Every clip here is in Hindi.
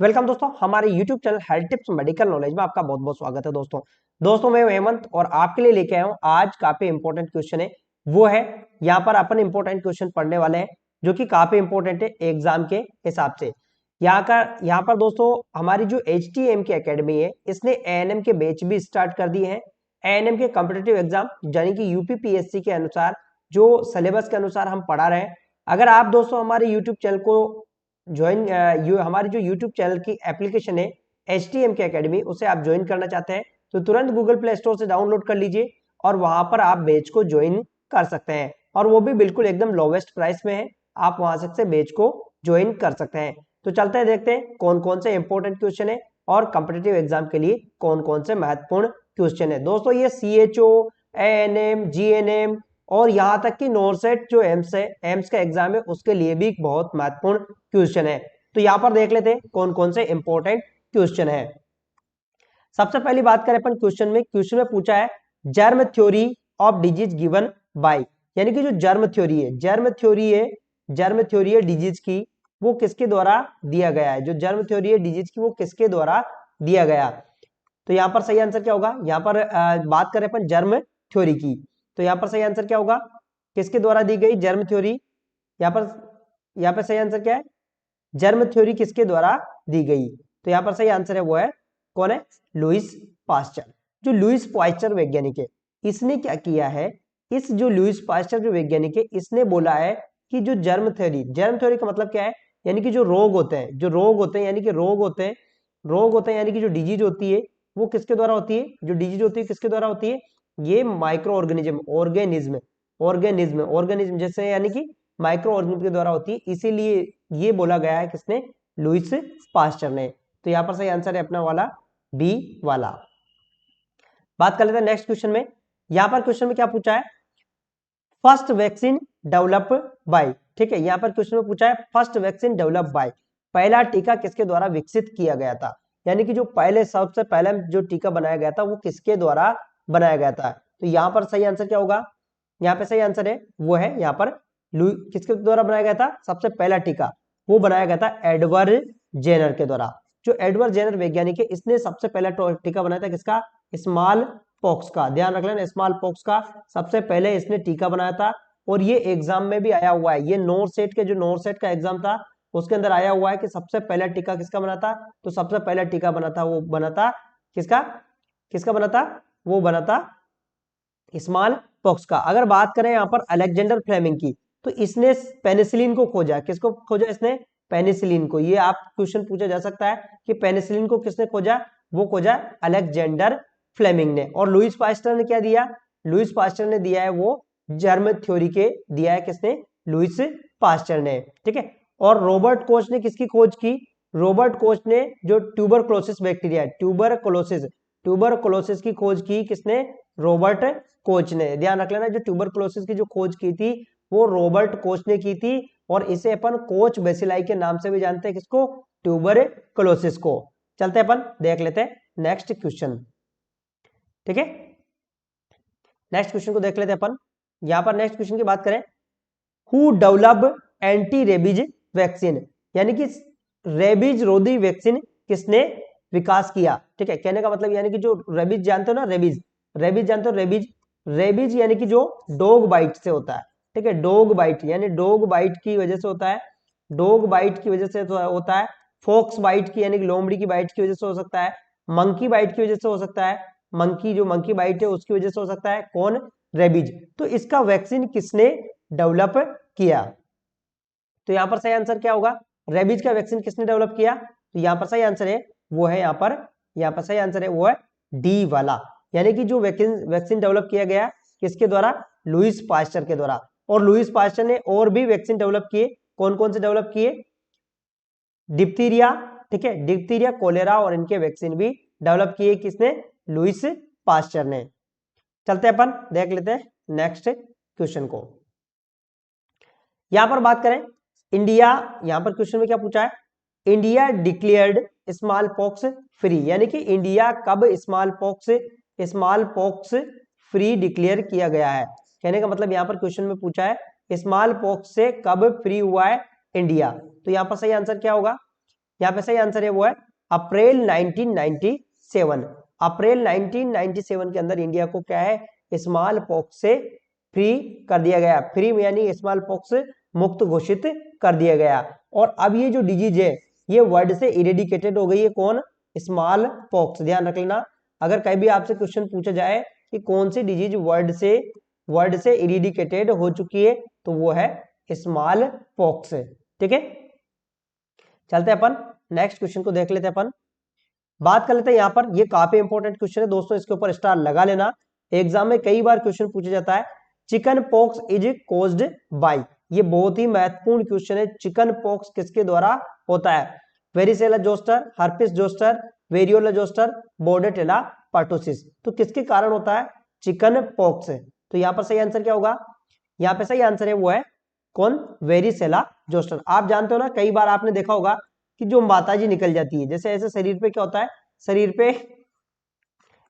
वेलकम दोस्तों, हमारे YouTube channel health tips medical knowledge में आपका बहुत बहुत स्वागत है। दोस्तों मैं हेमंत और आपके लिए लेके आया हूँ आज काफी इंपॉर्टेंट क्वेश्चन है। वो है यहाँ पर अपन इंपॉर्टेंट क्वेश्चन पढ़ने वाले हैं जो कि काफी इंपॉर्टेंट है एग्जाम के हिसाब से। यहाँ पर दोस्तों हमारी जो HTM की एकेडमी है इसने ANM के बैच भी स्टार्ट कर दिए हैं। ANM के कॉम्पिटिटिव एग्जाम यानी कि UPPSC के अनुसार जो सिलेबस के अनुसार हम पढ़ा रहे हैं। अगर आप दोस्तों हमारे यूट्यूब चैनल को ज्वाइन हमारी जो यूट्यूब चैनल की एप्लीकेशन है HTM की एकेडमी, उसे आप ज्वाइन करना चाहते हैं तो तुरंत गूगल प्ले स्टोर से डाउनलोड कर लीजिए और वहां पर आप बैच को ज्वाइन कर सकते हैं और वो भी बिल्कुल एकदम लोवेस्ट प्राइस में है। आप वहां से बैच को ज्वाइन कर सकते हैं। तो चलते हैं, देखते हैं कौन कौन से इंपॉर्टेंट क्वेश्चन है और कॉम्पिटिटिव एग्जाम के लिए कौन कौन से महत्वपूर्ण क्वेश्चन है। दोस्तों ये CHO, ANM, GNM और यहाँ तक कि नॉर्सेट जो एम्स का एग्जाम है उसके लिए भी बहुत महत्वपूर्ण क्वेश्चन है। तो यहाँ पर देख लेते हैं कौन कौन से इंपॉर्टेंट क्वेश्चन है। सबसे पहली बात करें अपन क्वेश्चन में पूछा है germ theory of disease given by, यानी कि जो जर्म थ्योरी है डिजीज की, वो किसके द्वारा दिया गया है। जो जर्म थ्योरी है डिजीज की वो किसके द्वारा दिया गया। तो यहाँ पर सही आंसर क्या होगा। यहाँ पर बात करें अपन जर्म थ्योरी की, तो यहाँ पर सही आंसर क्या होगा, किसके द्वारा दी गई जर्म थ्योरी। यहाँ पर सही आंसर क्या है, जर्म थ्योरी किसके द्वारा दी गई। तो यहाँ पर सही आंसर है वो है कौन है, लुईस पास्चर। जो लुईस पास्चर वैज्ञानिक है इसने क्या किया है, इस जो लुईस पास्चर जो वैज्ञानिक है इसने बोला है कि जो जर्म थ्योरी का मतलब क्या है, यानी कि जो रोग होते हैं यानी कि रोग होते हैं यानी कि जो डिजीज होती है वो किसके द्वारा होती है, जो डिजीज होती है किसके द्वारा होती है, ये माइक्रो ऑर्गेनिज्म जैसे यानी कि माइक्रो ऑर्गेनिज्म के द्वारा होती है। इसीलिए ये बोला गया है किसने, लुईस पास्चर ने। तो यहाँ पर सही आंसर है अपना वाला बी वाला। बात कर लेते हैं नेक्स्ट क्वेश्चन में। यहाँ पर क्वेश्चन में क्या पूछा है, फर्स्ट वैक्सीन डेवलप बाय। ठीक है, यहाँ पर क्वेश्चन में पूछा है फर्स्ट वैक्सीन डेवलप बाय, पहला टीका किसके द्वारा विकसित किया गया था, यानी कि जो सबसे पहले जो टीका बनाया गया था वो किसके द्वारा बनाया गया था। तो यहाँ पर सही आंसर क्या होगा, यहाँ पे सही आंसर है वो है यहाँ पर किसके द्वारा बनाया गया था, सबसे पहला टीका वो बनाया गया था एडवर्ड जेनर के द्वारा। जो एडवर्ड जेनर वैज्ञानिक है इसने सबसे पहला टीका बनाया था किसका, स्मॉल पॉक्स का। ध्यान रख लेना, स्मॉल पॉक्स का सबसे पहले इसने टीका बनाया था और ये एग्जाम में भी आया हुआ है। ये नॉर्सेट का एग्जाम था उसके अंदर आया हुआ है कि सबसे पहला टीका किसका बना था। तो सबसे पहला टीका बना था वो बना था किसका बना था, वो बना था स्मॉल पॉक्स का। अगर बात करें यहाँ पर अलेक्जेंडर फ्लेमिंग की, तो इसने पेनिसिलिन को खोजा। किसको खोजा इसने, पेनिसिलिन को। ये आप क्वेश्चन पूछा जा सकता है कि पेनिसिलिन को किसने खोजा, वो खोजा अलेक्जेंडर फ्लेमिंग ने। और लुईस पास्चर ने क्या दिया, लुईस पास्चर ने दिया है वो जर्म थ्योरी के दिया है किसने, लुईस पास्चर ने। ठीक है, और रॉबर्ट कोच ने किसकी खोज की, रॉबर्ट कोच ने जो ट्यूबरक्लोसिस बैक्टीरिया, ट्यूबरक्लोसिस की खोज की किसने, रॉबर्ट कोच ने। ध्यान रख लेना, जो ट्यूबरक्लोसिस की जो खोज की थी वो रॉबर्ट कोच ने की थी और इसे अपन कोच बेसिलाई के नाम से भी जानते हैं, किसको, ट्यूबरक्लोसिस को। चलते अपन देख लेते हैं नेक्स्ट क्वेश्चन। ठीक है, नेक्स्ट क्वेश्चन को देख लेते हैं अपन। यहां पर नेक्स्ट क्वेश्चन की बात करें, who develop anti rabies vaccine, यानी कि रेबीज रोधी वैक्सीन किसने विकास किया। ठीक है, कहने का मतलब यानी कि जो रेबीज जानते हो ना, रेबीज जानते हो, रेबीज यानी कि जो डॉग बाइट से होता है। ठीक है, डॉग बाइट यानी डॉग बाइट की वजह से होता है, डॉग बाइट की वजह से होता है, फॉक्स बाइट की यानी कि लोमड़ी की बाइट की वजह से हो सकता है, मंकी बाइट की वजह से हो सकता है, मंकी बाइट है उसकी वजह से हो सकता है, कौन, रेबीज। तो इसका वैक्सीन किसने डेवलप किया। तो यहां पर सही आंसर क्या होगा, रेबीज का वैक्सीन किसने डेवलप किया। तो यहां पर सही आंसर है वो है यहाँ पर सही आंसर है वो है डी वाला, यानी कि जो वैक्सीन डेवलप किया गया किसके द्वारा, लुईस पास्चर के द्वारा। और लुईस पास्चर ने और भी वैक्सीन डेवलप किए, कौन कौन से डेवलप किए, डिप्थीरिया, ठीक है, डिप्थीरिया, कोलेरा और इनके वैक्सीन भी डेवलप किए किसने, लुईस पास्चर ने। चलते अपन देख लेते हैं नेक्स्ट क्वेश्चन को। यहां पर बात करें इंडिया, यहां पर क्वेश्चन में क्या पूछा है, India declared small pox free, यानी कि इंडिया कब स्मॉल पॉक्स फ्री डिक्लेयर किया गया है। कहने का मतलब यहां पर क्वेश्चन में पूछा है स्मॉल पॉक्स से कब फ्री हुआ है इंडिया। तो यहां पर सही आंसर क्या होगा, यहाँ पे सही आंसर है वो है अप्रैल 1997। अप्रैल 1997 के अंदर इंडिया को क्या है, स्मॉल पॉक्स से फ्री कर दिया गया, फ्री यानी स्मॉल पॉक्स मुक्त घोषित कर दिया गया। और अब ये जो डिजीज है ये वर्ल्ड से इरेडिकेटेड हो गई है, कौन, स्मॉल पॉक्स। ध्यान रख लेना, अगर कहीं भी आपसे क्वेश्चन पूछा जाए कि कौन सी डिजीज वर्ल्ड से इरेडिकेटेड हो चुकी है, तो वो है स्मॉल पॉक्स। ठीक है, चलते हैं अपन नेक्स्ट क्वेश्चन को देख लेते हैं। अपन बात कर लेते हैं यहाँ पर, ये काफी इंपॉर्टेंट क्वेश्चन है दोस्तों, इसके ऊपर स्टार लगा लेना, एग्जाम में कई बार क्वेश्चन पूछा जाता है। Chicken pox is caused by, ये बहुत ही महत्वपूर्ण क्वेश्चन है। चिकन पॉक्स किसके द्वारा होता है? Varicella zoster, herpes zoster, variola zoster, Bordetella pertussis. तो किसके कारण होता है चिकन पॉक्स? तो यहाँ पर सही आंसर क्या होगा? यहाँ पे सही आंसर है वो है कौन, वेरिसेला जोस्टर। आप जानते हो ना, कई बार आपने देखा होगा कि जो माताजी निकल जाती है, जैसे ऐसे शरीर पे क्या होता है, शरीर पे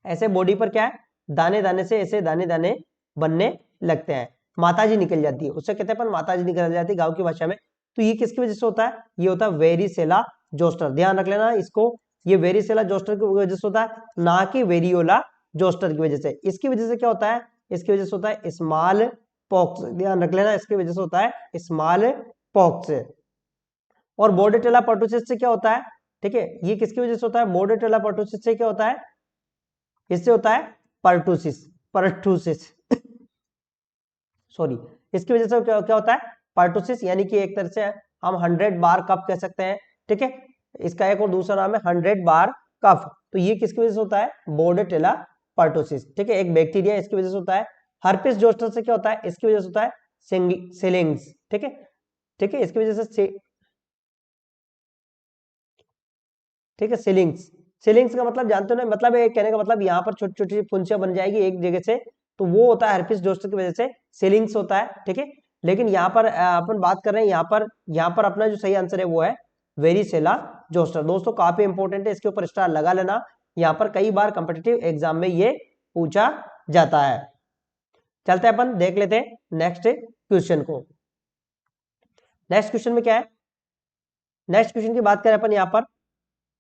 ऐसे बॉडी पर क्या है, दाने दाने से ऐसे दाने दाने बनने लगते हैं, माताजी निकल जाती है, उससे कहते हैं अपन माताजी निकल जाती है गांव की भाषा में। तो ये किसकी वजह से होता है? ये होता है वेरिसेला जोस्टर। ध्यान रख लेना इसको, ये वेरिसेला जोस्टर की वजह से होता है, ना कि वेरियोला जोस्टर की वजह से। इसकी वजह से क्या होता है? इसकी वजह से होता है स्मॉल पॉक्स। ध्यान रख लेना, इसकी वजह से होता है स्मॉल पॉक्स। और बोर्डेटेला पर्टुसिस से क्या होता है? ठीक है, ये किसकी वजह से होता है? बोर्डेटेला पर्टुसिस से क्या होता है? इससे होता है पर्टुसिस, पर्टुसिस सॉरी, इसकी वजह से क्या होता है? पर्टुसिस, यानी कि एक तरह से हम 100 बार कफ कह सकते हैं। ठीक है, इसका एक और दूसरा नाम है 100 बार कफ। तो ये किसकी वजह से होता है? Bordetella pertussis. ठीक है, एक बैक्टीरिया, इसकी वजह से होता है। हर्पिस जोस्टर से क्या होता है? इसकी वजह से होता है सिलिंग्स। ठीक है, ठीक है, इसकी वजह से, ठीक है, सिलिंग्स। सिलिंग्स का मतलब जानते हो ना, मतलब ये कहने का मतलब यहाँ पर छोटी छोटी फुंसियां बन जाएगी एक जगह से, तो वो होता है हर्पिस जोस्टर की वजह से सिलिंग्स होता है। ठीक है, लेकिन यहाँ पर अपन बात कर रहे हैं, यहाँ पर अपना जो सही आंसर है वो है वेरिसेला जोस्टर। दोस्तों काफी इंपॉर्टेंट है, इसके ऊपर स्टार लगा लेना, यहाँ पर कई बार कॉम्पिटिटिव एग्जाम में ये पूछा जाता है। चलते हैं अपन देख लेते हैं नेक्स्ट क्वेश्चन को। नेक्स्ट क्वेश्चन में क्या है? नेक्स्ट क्वेश्चन की बात करें अपन,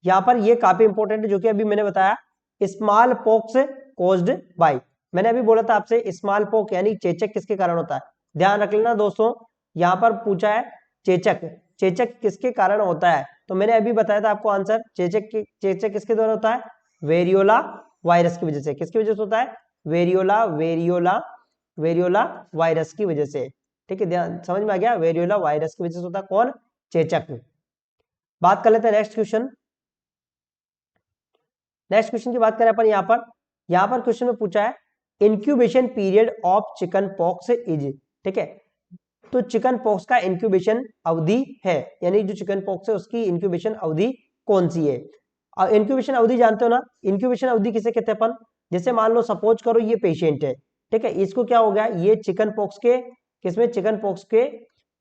यहाँ पर ये काफी इंपॉर्टेंट है, जो कि अभी मैंने बताया, स्मॉल पॉक्स कोज्ड बाय। मैंने अभी बोला था आपसे स्मॉल पॉक्स यानी चेचक किसके कारण होता है। ध्यान रख लेना दोस्तों, यहाँ पर पूछा है चेचक, चेचक किसके कारण होता है? तो मैंने अभी बताया था आपको आंसर, चेचक किसके द्वारा होता है? वेरियोला वायरस की वजह से। किसकी वजह से होता है? वेरियोला वायरस की वजह से। ठीक है, ध्यान समझ में आ गया, वेरियोला वायरस की वजह से होता है कौन? चेचक। बात कर लेते हैं नेक्स्ट क्वेश्चन। नेक्स्ट क्वेश्चन की बात करें अपन, यहाँ पर क्वेश्चन में पूछा है incubation period of chicken pox is. ठीक है, तो चिकन पॉक्स का इंक्यूबेशन अवधि है, यानी जो चिकन पॉक्स है उसकी इंक्यूबेशन अवधि कौन सी है? इंक्यूबेशन अवधि जानते हो ना, इंक्यूबेशन अवधि किसे कहते हैं अपन? जैसे मान लो सपोज करो ये पेशेंट है, ठीक है, इसको क्या हो गया, ये चिकन पॉक्स के किसमें, चिकन पॉक्स के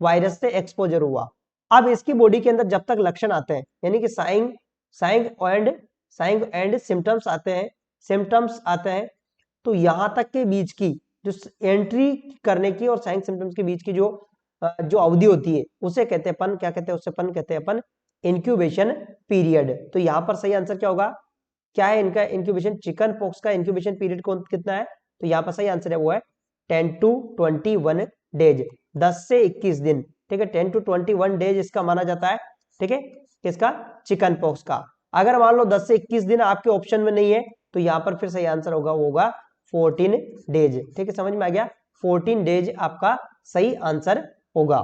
वायरस से एक्सपोजर हुआ। अब इसकी बॉडी के अंदर जब तक लक्षण आते हैं, यानी कि साइंग एंड सिम्टम्स आते हैं, तो यहां तक के बीच की जो एंट्री करने की और साइंग सिम्टम्स के बीच की जो अवधि होती है, उसे कहते हैं अपन, क्या कहते हैं उसे? अपन कहते हैं अपन इंक्यूबेशन पीरियड। तो यहां पर सही आंसर क्या होगा? क्या है इनका इंक्यूबेशन, चिकन पॉक्स का इंक्यूबेशन पीरियड कितना है? तो यहाँ पर सही आंसर है वो है 10 to 21 डेज, 10 से 21 दिन। ठीक है, 10 to 21 डेज इसका माना जाता है। ठीक है, किसका? चिकन पॉक्स का। अगर मान लो 10 से 21 दिन आपके ऑप्शन में नहीं है, तो यहाँ पर फिर सही आंसर होगा, वो होगा 14 डेज। ठीक है, समझ में आ गया, 14 डेज आपका सही आंसर होगा।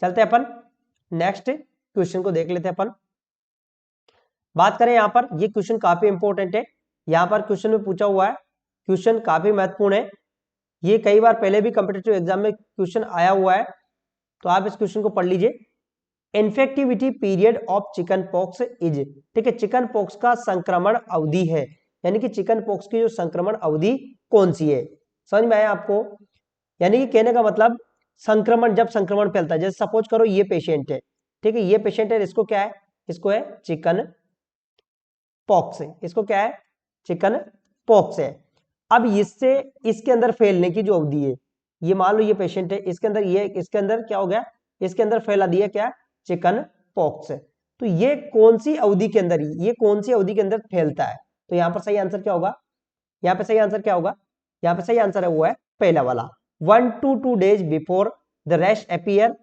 चलते हैं अपन नेक्स्ट क्वेश्चन को देख लेते हैं अपन। बात करें यहाँ पर, ये क्वेश्चन काफी इंपॉर्टेंट है, यहाँ पर क्वेश्चन में पूछा हुआ है, क्वेश्चन काफी महत्वपूर्ण है, ये कई बार पहले भी कॉम्पिटिटिव एग्जाम में क्वेश्चन आया हुआ है, तो आप इस क्वेश्चन को पढ़ लीजिए। Infectivity period of chicken pox is. ठीक है, चिकन पॉक्स का संक्रमण अवधि है, यानी कि चिकन पॉक्स की जो संक्रमण अवधि कौन सी है? समझ में आया आपको? यानी कि कहने का मतलब संक्रमण, जब संक्रमण फैलता है, जैसे सपोज करो ये पेशेंट है, ठीक है, ये पेशेंट है, इसको क्या है? इसको है चिकन पॉक्स है, इसको क्या है? चिकन पॉक्स है। अब इससे इसके अंदर फैलने की जो अवधि है, ये मान लो ये पेशेंट है, इसके अंदर क्या हो गया? इसके अंदर फैला दिया क्या? Chicken pox. तो ये कौन सी अवधि के अंदर, ये कौन सी अवधि के अंदर फैलता है? तो यहाँ पर सही आंसर क्या होगा? यहाँ पे सही आंसर क्या होगा? यहाँ पे सही आंसर है वो है पहला वाला, 1 to 2 days बिफोर द रेश appear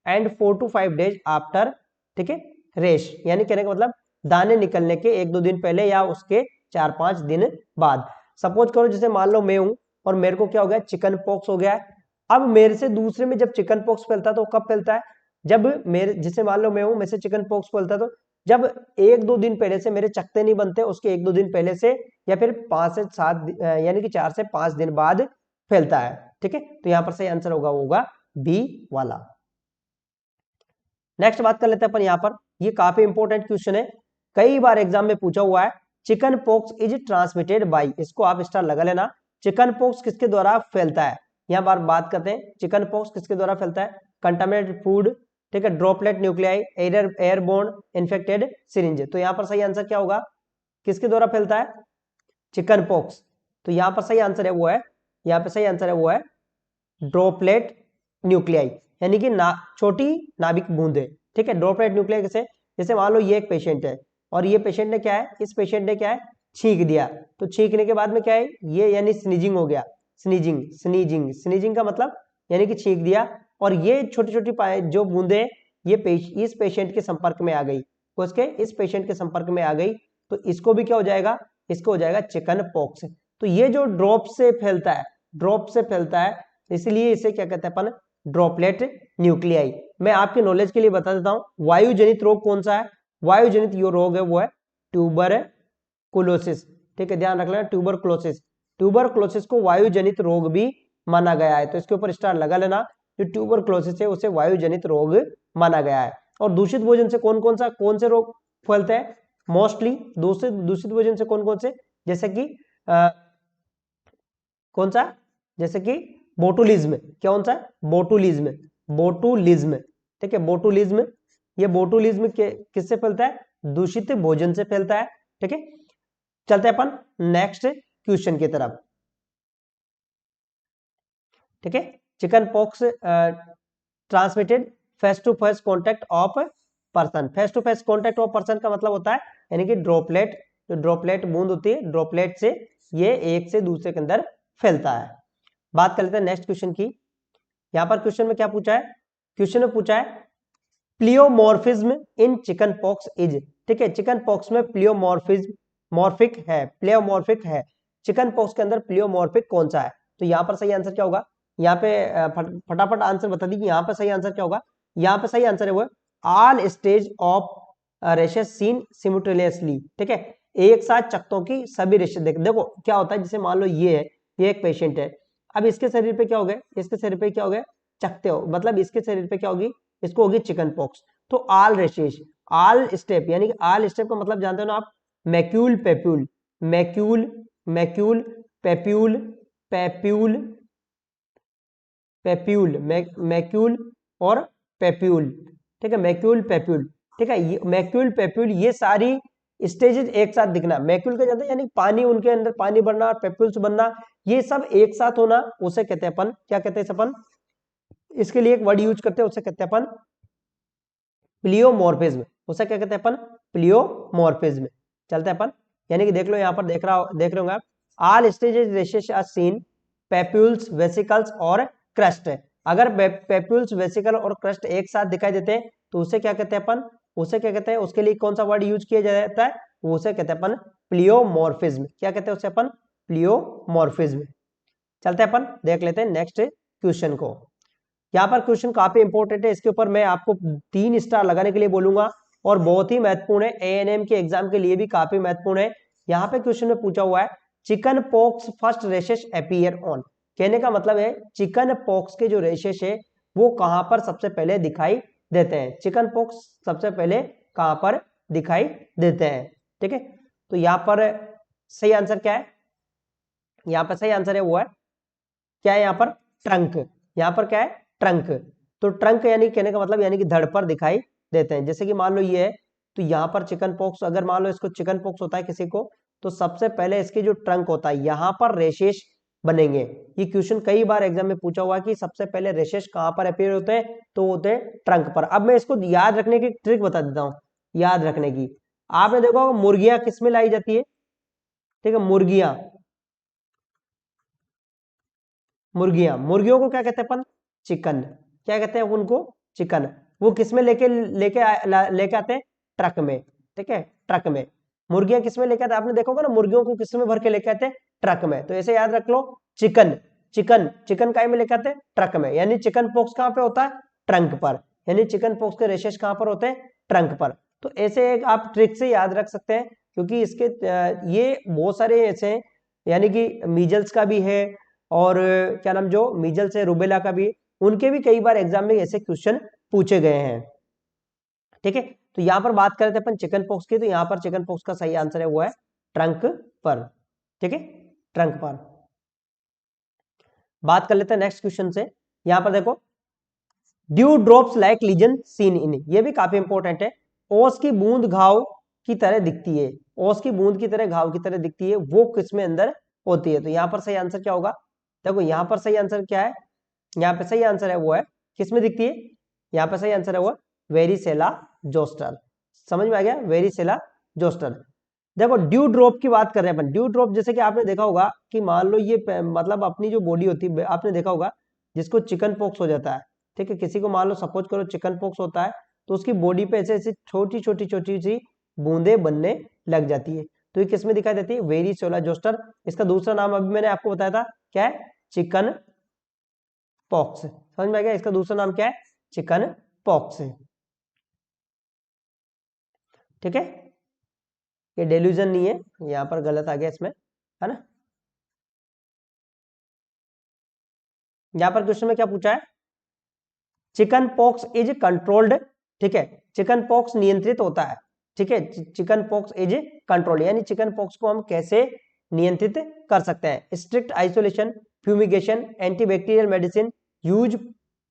and 4 to 5 days after, ठीक है, रेश, यानी कहने का मतलब दाने निकलने के 1-2 दिन पहले या उसके 4-5 दिन बाद। सपोज करो जैसे मान लो मैं हूं और मेरे को क्या हो गया, चिकन पॉक्स हो गया है। अब मेरे से दूसरे में जब चिकन पॉक्स फैलता है तो कब फैलता है? जब मेरे, जैसे मान लो मैं हूं, मेरे से चिकन पॉक्स फैलता है तो जब 1-2 दिन पहले से मेरे चकते नहीं बनते, उसके 1-2 दिन पहले से, या फिर 5 से 7 यानी कि 4 से 5 दिन बाद फैलता है, ठीक है। तो यहाँ पर सही आंसर होगा बी वाला। नेक्स्ट बात कर लेते हैं अपन यहाँ पर, ये काफी इंपॉर्टेंट क्वेश्चन है, कई बार एग्जाम में पूछा हुआ है। Chicken pox is transmitted by, इसको आप स्टार लगा लेना। चिकन पॉक्स किसके द्वारा फैलता है? यहाँ बार बात करते हैं चिकन पॉक्स किसके द्वारा फैलता है। कंटामिनेटेड फूड, ठीक है, droplet nuclei, airborne infected syringe. तो यहाँ पर सही आंसर क्या होगा, किसके द्वारा फैलता है? Chicken pox. तो यहाँ पर सही आंसर है वो है, यहाँ पे सही आंसर है वो है ड्रॉपलेट न्यूक्लियाई, यानी कि छोटी नाभिक बूंदे, ठीक है। ड्रॉपलेट न्यूक्लियाई कैसे? जैसे मान लो ये एक पेशेंट है और ये पेशेंट ने क्या है, इस पेशेंट ने क्या है, छींक दिया, तो छींकने के बाद में क्या है, ये यानी स्नीजिंग हो गया, स्नीजिंग स्नीजिंग स्नीजिंग का मतलब यानी कि छींक दिया, और ये छोटी छोटी जो बूंदे ये इस पेशेंट के संपर्क में आ गई, उसके इस पेशेंट के संपर्क में आ गई, तो इसको भी क्या हो जाएगा, इसको हो जाएगा चिकन पॉक्स। तो ये जो ड्रॉप से फैलता है, ड्रॉप से फैलता है, इसलिए इसे क्या कहते हैं अपन, ड्रॉपलेट न्यूक्लियाई। मैं आपके नॉलेज के लिए बता देता हूं, वायु रोग कौन सा है? वायु जो रोग है वो है ट्यूबरकुलोसिस, ठीक है, ध्यान रख लेना, ट्यूबरकुलोसिस। ट्यूबरकुलोसिस को वायुजनित रोग भी माना गया है, तो इसके ऊपर स्टार लगा लेना। जो ट्यूबरकुलोसिस है उसे वायुजनित रोग माना गया है। और दूषित भोजन से कौन से रोग फैलते हैं? मोस्टली दूषित भोजन से कौन से, जैसे कि कौन सा, जैसे कि बोटुलिज्म, कौन सा, बोटुलिज्म, बोटुलिज्म, ठीक है, बोटुलिज्म। ये बोटुलिज्म किससे फैलता है? दूषित भोजन से फैलता है, ठीक है। चलते हैं अपन नेक्स्ट क्वेश्चन की तरफ, ठीक है। Chicken pox transmitted face to face contact of person. Face to face contact of person का मतलब होता है यानी कि ड्रॉपलेट, जो ड्रॉपलेट बूंद होती है, ड्रॉपलेट से ये एक से दूसरे के अंदर फैलता है। बात कर लेते हैं नेक्स्ट क्वेश्चन की। यहां पर क्वेश्चन में क्या पूछा है? क्वेश्चन में पूछा है प्लियोमॉर्फिज्म इन चिकन पॉक्स इज, ठीक है, चिकन पॉक्स में प्लियोमॉर्फिज्म मॉर्फिक है, प्लियोमॉर्फिक है, चिकन पॉक्स के अंदर प्लियोमॉर्फिक कौन सा है? तो यहाँ पर सही आंसर क्या होगा? यहाँ पे फटाफट आंसर बता दी कि यहाँ पर सही आंसर क्या होगा। यहाँ पे सही आंसर है वो all stage of rashes seen simultaneously, ठीक है, एक साथ चकत्तों की सभी रेशेस। देखो क्या होता है, जैसे मान लो ये है, ये एक पेशेंट है, अब इसके शरीर पे क्या हो गया, इसके शरीर पे क्या हो गया, चकते हो, मतलब इसके शरीर पे क्या होगी, इसको होगी चिकन पॉक्स। तो आल रेशेस, आल स्टेप, यानी कि आल स्टेप का मतलब जानते हो ना आप, macule papule, macule macule papule papule papule macule और पेप्यूल, ठीक है, मैक्यूल पेप्यूल, ठीक है, ये मैक्यूल पेप्यूल, ये सारी स्टेजेस एक साथ दिखना। मैक्यूल का जानते हैं यानी पानी, उनके अंदर पानी बढ़ना और पेप्यूल्स बनना, ये सब एक साथ होना, उसे कहते हैं अपन, क्या कहते हैं अपन, इसके लिए एक वर्ड यूज करते हैं, उसे कहते हैं अपन प्लियोमॉर्फिज्म, उसे क्या कहते हैं अपन, प्लियोमॉर्फिज्म। चलते हैं अपन, यानी कि देख लो यहाँ पर देख रहे होंगे आप, all stages rashes are seen, papules, vesicles और क्रस्ट। अगर पेप्यूल्स, वेसिकल और क्रस्ट एक साथ दिखाई देते हैं तो उसे क्या कहते हैं अपन, उसे क्या कहते हैं, उसके लिए कौन सा वर्ड यूज किया जाता है, वो उसे कहते हैं अपन प्लियोमॉर्फिज्म। क्या कहते हैं उसे अपन, प्लियोमॉर्फिज्म। चलते हैं अपन देख लेते हैं नेक्स्ट क्वेश्चन को। यहाँ पर क्वेश्चन काफी इंपॉर्टेंट है, इसके ऊपर मैं आपको 3 स्टार लगाने के लिए बोलूंगा और बहुत ही महत्वपूर्ण है, एएनएम के एग्जाम के लिए भी काफी महत्वपूर्ण है। यहाँ पे क्वेश्चन में पूछा हुआ है chicken pox first rashes appear on, कहने का मतलब है चिकन पॉक्स के जो रेशेस है वो कहां पर सबसे पहले दिखाई देते हैं, चिकन पॉक्स सबसे पहले कहां पर दिखाई देते हैं, ठीक है। तो यहाँ पर सही आंसर क्या है, यहाँ पर सही आंसर है वो है क्या है, यहाँ पर ट्रंक, यहाँ पर क्या है, ट्रंक। तो ट्रंक यानी कहने का मतलब यानी कि धड़ पर दिखाई देते हैं। जैसे कि मान लो ये है, तो यहाँ पर चिकन पॉक्स, अगर मान लो इसको चिकन पॉक्स होता है किसी को, तो सबसे पहले इसके जो ट्रंक होता है यहाँ पर रेशेस बनेंगे। ये क्वेश्चन कई बार एग्जाम में पूछा हुआ कि सबसे पहले रेशेस कहां पर अपीयर होते हैं, तो होते हैं ट्रंक पर। अब मैं इसको याद रखने की ट्रिक बता देता हूँ। याद रखने की। आपने देखा होगा मुर्गियां किस में लाई जाती है, ठीक है, मुर्गियां, मुर्गियों को क्या कहते हैं अपन, चिकन, क्या कहते हैं उनको, चिकन। वो किस में लेके लेके आते हैं, ट्रक में, ठीक है, ट्रक में। मुर्गियां किस में लेके आते हैं, आपने देखा होगा ना मुर्गियों को किस में भर के लेके आते हैं, ट्रक में। तो ऐसे याद रख लो, चिकन, चिकन, चिकन काय में लेके आते हैं, ट्रक में। यानी चिकन पॉक्स कहां पे होता है, ट्रंक पर। यानी चिकन पॉक्स के रेशेस कहां पर होते हैं, ट्रंक पर। तो ऐसे एक आप ट्रिक से याद रख सकते हैं, क्योंकि इसके ये बहुत सारे ऐसे हैं, यानी कि मीजल्स का भी है, और क्या नाम जो मीजल्स है, रूबेला का भी, उनके भी कई बार एग्जाम में ऐसे क्वेश्चन पूछे गए हैं, ठीक है। तो यहां पर बात करते हैं अपन चिकन पॉक्स की, तो यहां पर चिकन पॉक्स का सही आंसर है वो है ट्रंक पर, ठीक है, ट्रंक पर। बात कर लेते हैं नेक्स्ट क्वेश्चन से। यहां पर देखो, dew drops like lesion seen in, ये भी काफी इंपॉर्टेंट है। ओस की बूंद घाव की तरह दिखती है, ओस की बूंद की तरह घाव की तरह दिखती है, वो किसमें अंदर होती है। तो यहां पर सही आंसर क्या होगा, देखो यहां पर सही आंसर क्या है, यहाँ पे सही आंसर है वो है किसमें दिखती है, यहाँ पे सही आंसर है वो वेरिसेला जोस्टर। समझ में आ गया, वेरिसेला जोस्टर। देखो ड्यू ड्रॉप की बात कर रहे हैं अपन, ड्यू ड्रॉप जैसे कि आपने देखा होगा कि मान लो ये मतलब अपनी जो बॉडी होती है, आपने देखा होगा जिसको चिकन पॉक्स हो जाता है, ठीक है, किसी को मान लो सपोज करो चिकन पॉक्स होता है, तो उसकी बॉडी पे ऐसे ऐसे छोटी छोटी छोटी सी बूंदे बनने लग जाती है। तो ये किसमें दिखाई देती है, वेरिसेला जोस्टर। इसका दूसरा नाम अभी मैंने आपको बताया था, क्या है, चिकन पॉक्स। समझ में आ गया, इसका दूसरा नाम क्या है, चिकन पॉक्स है, ठीक है। ये डेल्यूजन नहीं है, यहां पर गलत आ गया इसमें, है ना। यहां पर क्वेश्चन में क्या पूछा है, चिकन पॉक्स इज कंट्रोल्ड, ठीक है, चिकन पॉक्स नियंत्रित होता है, ठीक है, चिकन पॉक्स इज कंट्रोल्ड, यानी चिकन पॉक्स को हम कैसे नियंत्रित कर सकते हैं, strict isolation, fumigation, antibacterial medicine, use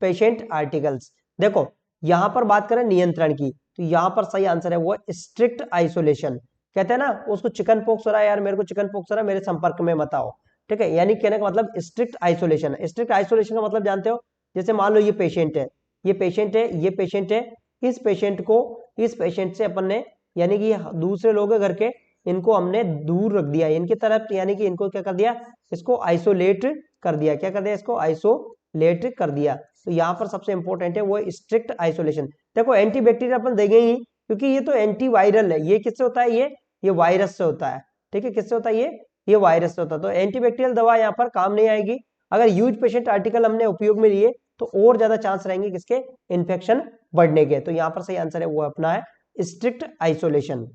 patient articles. देखो यहां पर बात करें नियंत्रण की, तो यहां पर सही आंसर है वो स्ट्रिक्ट आइसोलेशन। कहते हैं ना उसको चिकन पॉक्स हो रहा है यार, मेरे को चिकन पॉक्स हो रहा है, मेरे संपर्क में मत आओ, ठीक है, यानी कहने का मतलब स्ट्रिक्ट आइसोलेशन है। स्ट्रिक्ट आइसोलेशन का मतलब जानते हो, जैसे मान लो ये पेशेंट है, ये पेशेंट है, ये पेशेंट है, इस पेशेंट को, इस पेशेंट से अपन ने, यानी कि दूसरे लोग घर के, इनको हमने दूर रख दिया इनकी तरफ, यानी कि इनको क्या कर दिया, इसको आइसोलेट कर दिया, क्या कर दिया, इसको आइसोलेट कर दिया। तो यहाँ पर सबसे इंपॉर्टेंट है वो स्ट्रिक्ट आइसोलेशन। देखो एंटीबैक्टीरियल अपन देंगे ही, क्योंकि ये तो एंटीवायरल है, ये किससे होता है, ये वायरस से होता है, ठीक है, किससे होता है, ये वायरस से होता है। तो एंटीबैक्टीरियल दवा यहाँ पर काम नहीं आएगी। अगर यूज पेशेंट आर्टिकल हमने उपयोग में लिए, तो और ज्यादा चांस रहेंगे किसके, इन्फेक्शन बढ़ने के। तो यहाँ पर सही आंसर है वो अपना है स्ट्रिक्ट आइसोलेशन।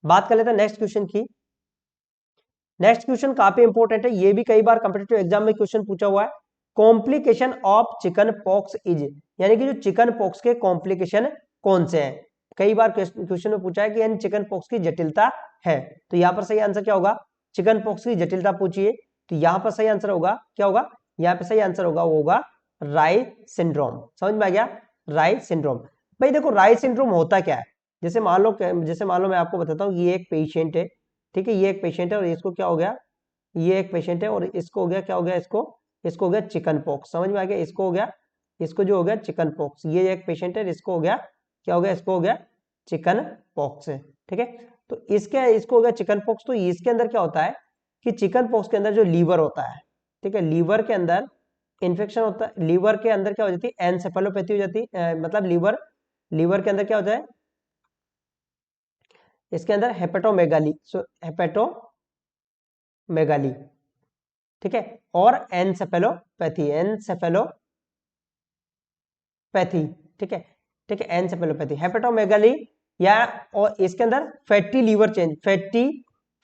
बात कर लेते हैं नेक्स्ट क्वेश्चन की। नेक्स्ट क्वेश्चन काफी इंपॉर्टेंट है, ये भी कई बार कॉम्पिटिटिव एग्जाम में क्वेश्चन पूछा हुआ है। Complication of chicken pox is, यानी कि जो चिकन पॉक्स के कॉम्प्लिकेशन कौन से हैं। कई बार क्वेश्चन में पूछा है कि यानी चिकन पॉक्स की जटिलता है, तो यहाँ पर सही आंसर क्या होगा, चिकन पॉक्स की जटिलता पूछिए, तो यहाँ पर सही आंसर होगा क्या होगा, यहाँ पे सही आंसर होगा वो होगा राय सिंड्रोम। समझ में आ गया, राय सिंड्रोम। भाई देखो राय सिंड्रोम होता क्या है, जैसे मान लो मैं आपको बताता हूँ, ये एक पेशेंट है, ठीक है, ये एक पेशेंट है, और इसको क्या हो गया, ये एक पेशेंट है, और इसको हो गया, क्या हो गया, इसको हो गया चिकन पॉक्स। समझ में आ गया, इसको हो गया, इसको जो हो गया चिकन पॉक्स। ये एक पेशेंट है, इसको हो गया, क्या हो गया, इसको हो गया चिकन पॉक्स, ठीक है। तो इसको हो गया चिकन पॉक्स। तो इसके अंदर क्या होता है कि चिकन पॉक्स के अंदर जो लीवर होता है, ठीक है, लीवर के अंदर इन्फेक्शन होता है, लीवर के अंदर क्या हो जाती है, एनसेफेलोपैथी हो जाती है, मतलब लीवर के अंदर क्या होता है, इसके अंदर हेपेटोमेगाली, हेपेटोमेगाली, ठीक है, और एनसेफेलोपैथी, ठीक है, ठीक है, एनसेफेलोपैथी, हेपेटोमेगाली, या और इसके अंदर fatty liver change,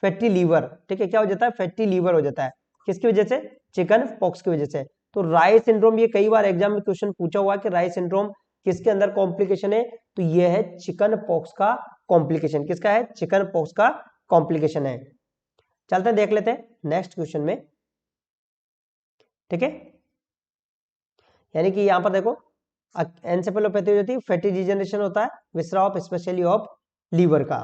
fatty liver, ठीक है, क्या हो जाता है, फैटी लीवर हो जाता है, किसकी वजह से, चिकन पॉक्स की वजह से। तो राय सिंड्रोम, ये कई बार एग्जाम में क्वेश्चन पूछा हुआ है कि राय सिंड्रोम किसके अंदर कॉम्प्लिकेशन है, तो ये है चिकन पॉक्स का कॉम्प्लिकेशन। किसका है, चिकन पॉक्स का कॉम्प्लिकेशन है। चलते हैं देख लेते हैं नेक्स्ट क्वेश्चन में, ठीक है। यानी कि यहां पर देखो एनसेफेलोपैथी हो जाती है, फैटी डिजेनरेशन होता है, विसराव स्पेशली ऑफ लीवर का।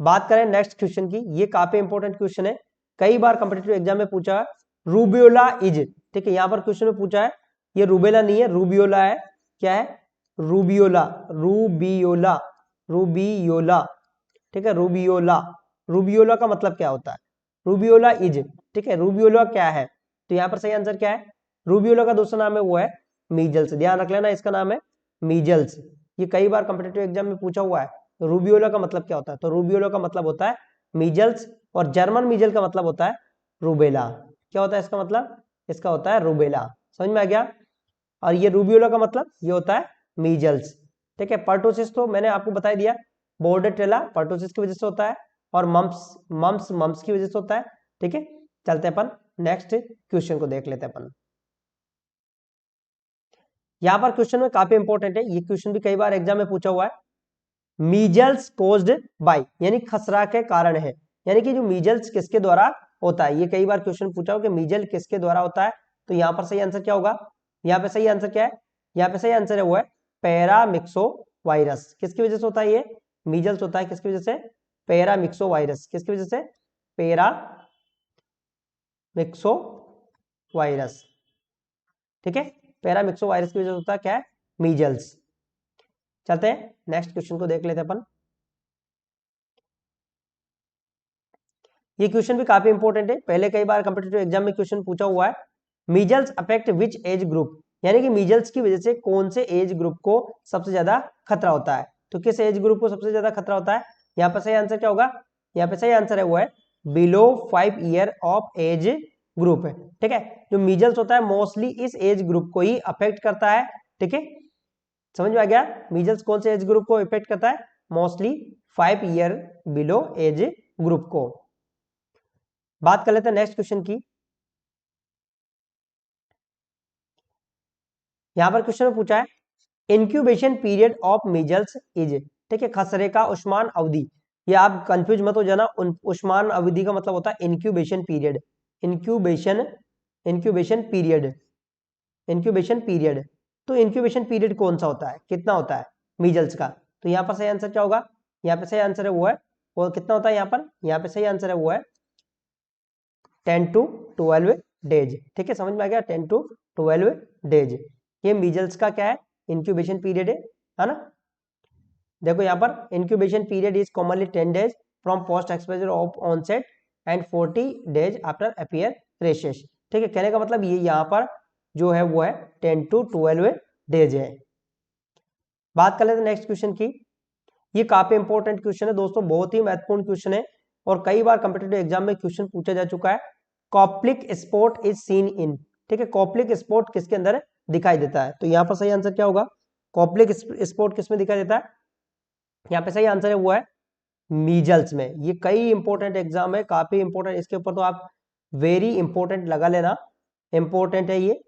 बात करें नेक्स्ट क्वेश्चन की, ये काफी इंपॉर्टेंट क्वेश्चन है, कई बार कॉम्पिटिटिव एग्जाम में पूछा है, रूबियोला इज, ठीक है, यहां पर क्वेश्चन में पूछा है, ये रूबेला नहीं है, रूबियोला है, क्या है, रूबियोला, रूबियोला, रूबियोला, ठीक है, रूबियोला। रूबियोला का मतलब क्या होता है? रूबियोला इज, ठीक है, रूबियोला क्या है? तो यहाँ पर सही आंसर क्या है? रूबियोला का दूसरा नाम है वो है मीजल्स। ध्यान रख लेना, इसका नाम है मीजल्स। ये कई बार कॉम्पिटिटिव एग्जाम में पूछा हुआ है। रूबियोला का मतलब क्या होता है? तो रूबियोला का मतलब होता है मीजल्स, और जर्मन मीजल का मतलब होता है रूबेला। क्या होता है इसका मतलब? इसका होता है रूबेला। समझ में आ गया? और ये रूबियोला का मतलब ये होता है मीजल्स, ठीक है। पर्टोसिस तो मैंने आपको बता दिया, बोर्डेटेला पर्टोसिस की वजह से होता है, और मम्प्स मम्प्स मम्प्स की वजह से होता है, ठीक है। चलते हैं अपन नेक्स्ट क्वेश्चन को देख लेते हैं अपन। यहां पर क्वेश्चन में काफी इंपॉर्टेंट है, ये क्वेश्चन भी कई बार एग्जाम में पूछा हुआ है। मीजल्स कोज्ड बाय, यानी खसरा के कारण है, यानी कि जो मीजल्स किसके द्वारा होता है, ये कई बार क्वेश्चन पूछा हो कि मीजल किसके द्वारा होता है। तो यहाँ पर सही आंसर क्या होगा? यहाँ पे सही आंसर क्या है? यहाँ पे सही आंसर है वो है पैरामिक्सो वायरस। किसकी वजह से होता है ये मीजल्स होता है? किसकी वजह से? Paramyxo virus. किसकी वजह से? पैरामिक्सो वायरस, ठीक है। पैरामिक्सो वायरस की वजह से होता है क्या है? मीजल्स। चलते हैं नेक्स्ट क्वेश्चन को देख लेते हैं अपन। ये क्वेश्चन भी काफी इंपॉर्टेंट है, पहले कई बार कॉम्पिटिटिव एग्जाम में क्वेश्चन पूछा हुआ है। मीजल्स अफेक्ट विच एज ग्रुप, यानी कि मीजल्स की वजह से कौन से एज ग्रुप को सबसे ज्यादा खतरा होता है? तो किस एज ग्रुप को सबसे ज्यादा खतरा होता है? यहाँ पर सही आंसर क्या होगा? यहाँ पे सही आंसर है वो है below 5 year of age group है, ठीक है। जो मीजल्स होता है मोस्टली इस एज ग्रुप को ही अफेक्ट करता है, ठीक है। समझ में आ गया? मीजल्स कौन से एज ग्रुप को इफेक्ट करता है? Mostly 5 year below age group को। बात कर लेते हैं नेक्स्ट क्वेश्चन की। यहां पर क्वेश्चन में पूछा है incubation period of measles is, ठीक है, खसरे का उस्मान अवधि। ये आप कंफ्यूज मत हो जाना, उस्मान अवधि का मतलब होता है incubation period. Incubation incubation period incubation period. तो इंक्यूबेशन पीरियड कौन सा होता है, कितना होता है मीजल्स का? तो यहाँ पर सही आंसर क्या होगा? यहाँ पे सही आंसर है वो है, वो कितना होता है यहाँ पे सही आंसर है वो है 10 to 12 डेज, ठीक है। समझ में आ गया? 10 to 12 डेज ये मीजल्स का क्या है? इंक्यूबेशन पीरियड है ना। देखो यहाँ पर incubation period is commonly 10 days from post exposure of onset and 40 days after appear rashes, ठीक है। कहने का मतलब ये यहाँ पर जो है वो है 10 to 12 डेज है। बात कर लेते हैं नेक्स्ट क्वेश्चन की। ये काफी इंपॉर्टेंट क्वेश्चन है दोस्तों, बहुत ही महत्वपूर्ण क्वेश्चन है, और कई बार कॉम्पिटिटिव एग्जाम में क्वेश्चन पूछा जा चुका है। Koplik spot is seen in, ठीक है, कॉप्लिक स्पॉट किसके अंदर दिखाई देता है? तो यहाँ पर सही आंसर क्या होगा? कॉप्लिक स्पॉट किसमें दिखाई देता है? यहाँ पे सही आंसर है वो है मीजल्स में। ये कई इंपॉर्टेंट एग्जाम है, काफी इंपॉर्टेंट, इसके ऊपर तो आप वेरी इंपॉर्टेंट लगा लेना, इंपॉर्टेंट है ये।